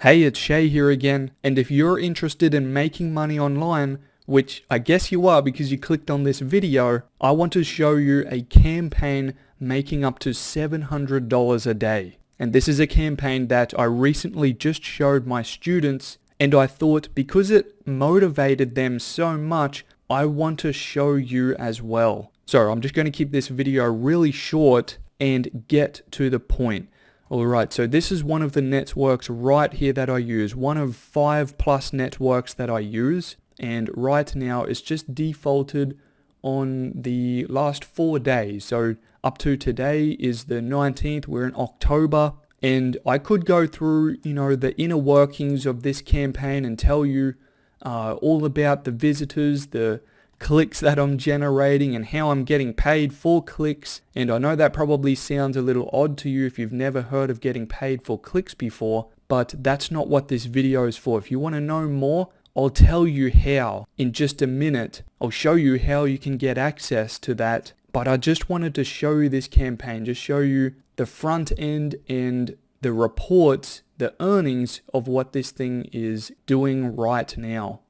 Hey, it's Shay here again, and if you're interested in making money online, which I guess you are because you clicked on this video, I want to show you a campaign making up to $700 a day. And this is a campaign that I recently just showed my students, and I thought because it motivated them so much, I want to show you as well. So I'm just going to keep this video really short and get to the point. Alright, so this is one of the networks right here that I use, one of 5+ networks that I use, and right now it's just defaulted on the last 4 days. So up to today is the 19th, we're in October, and I could go through, the inner workings of this campaign and tell you all about the visitors, the clicks that I'm generating and how I'm getting paid for clicks. And I know that probably sounds a little odd to you if you've never heard of getting paid for clicks before, but that's not what this video is for. If you want to know more, I'll tell you how in just a minute. I'll show you how you can get access to that, but I just wanted to show you this campaign, just show you the front end and the reports, the earnings of what this thing is doing right now.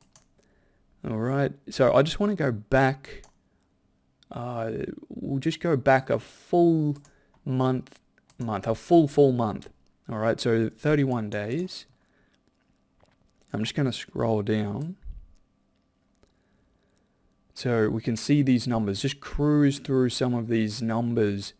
Alright, so I just want to go back, we'll just go back a full month, a full month. Alright, so 31 days. I'm just going to scroll down. So we can see these numbers, just cruise through some of these numbers.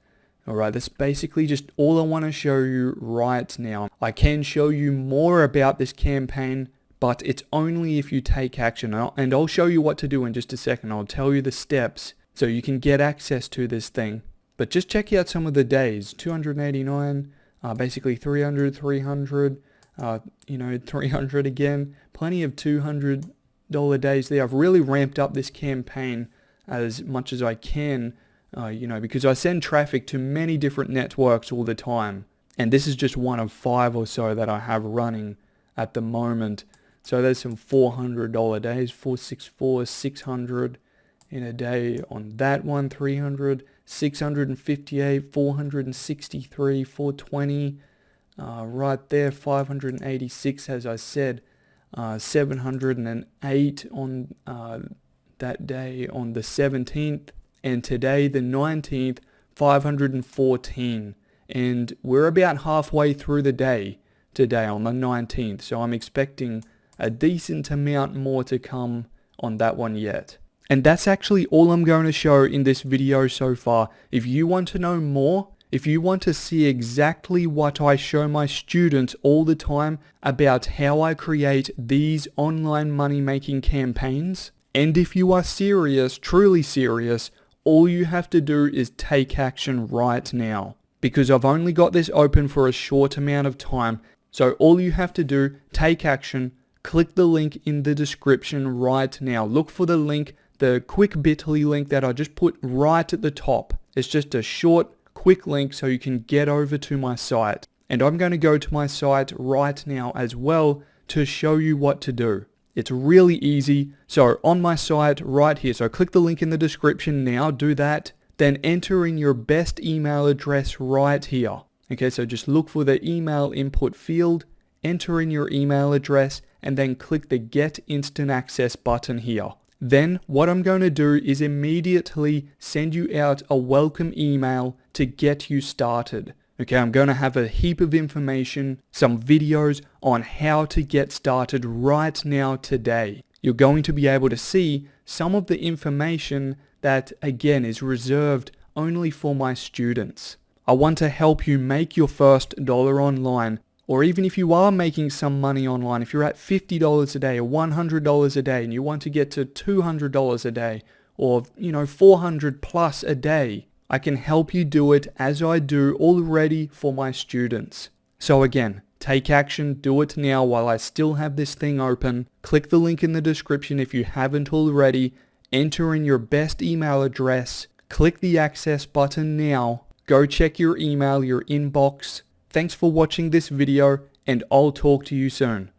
Alright, that's basically just all I want to show you right now. I can show you more about this campaign, but it's only if you take action, and I'll show you what to do in just a second. I'll tell you the steps so you can get access to this thing. But just check out some of the days. 289, basically 300, 300, 300 again. Plenty of $200 days there. I've really ramped up this campaign as much as I can, because I send traffic to many different networks all the time. And this is just one of 5 or so that I have running at the moment. So there's some $400 days, 464, 600 in a day on that one, 300, 658, 463, 420, right there, 586 as I said, 708 on that day on the 17th, and today the 19th, 514, and we're about halfway through the day today on the 19th, so I'm expecting a decent amount more to come on that one yet. And that's actually all I'm going to show in this video so far. If you want to know more, if you want to see exactly what I show my students all the time about how I create these online money making campaigns, and if you are serious, truly serious, all you have to do is take action right now. Because I've only got this open for a short amount of time, so all you have to do, take action. Click the link in the description right now. Look for the link, the quick bit.ly link that I just put right at the top. It's just a short, quick link so you can get over to my site. And I'm going to go to my site right now as well to show you what to do. It's really easy. So on my site right here, so click the link in the description now, do that. Then enter in your best email address right here. Okay, so just look for the email input field, enter in your email address, and then click the Get Instant Access button here. Then what I'm going to do is immediately send you out a welcome email to get you started. Okay, I'm going to have a heap of information, some videos on how to get started right now today. You're going to be able to see some of the information that, again, is reserved only for my students. I want to help you make your first dollar online. Or even if you are making some money online, if you're at $50 a day or $100 a day and you want to get to $200 a day or, 400 plus a day, I can help you do it as I do already for my students. So again, take action, do it now while I still have this thing open. Click the link in the description if you haven't already. Enter in your best email address. Click the access button now. Go check your email, your inbox. Thanks for watching this video, and I'll talk to you soon.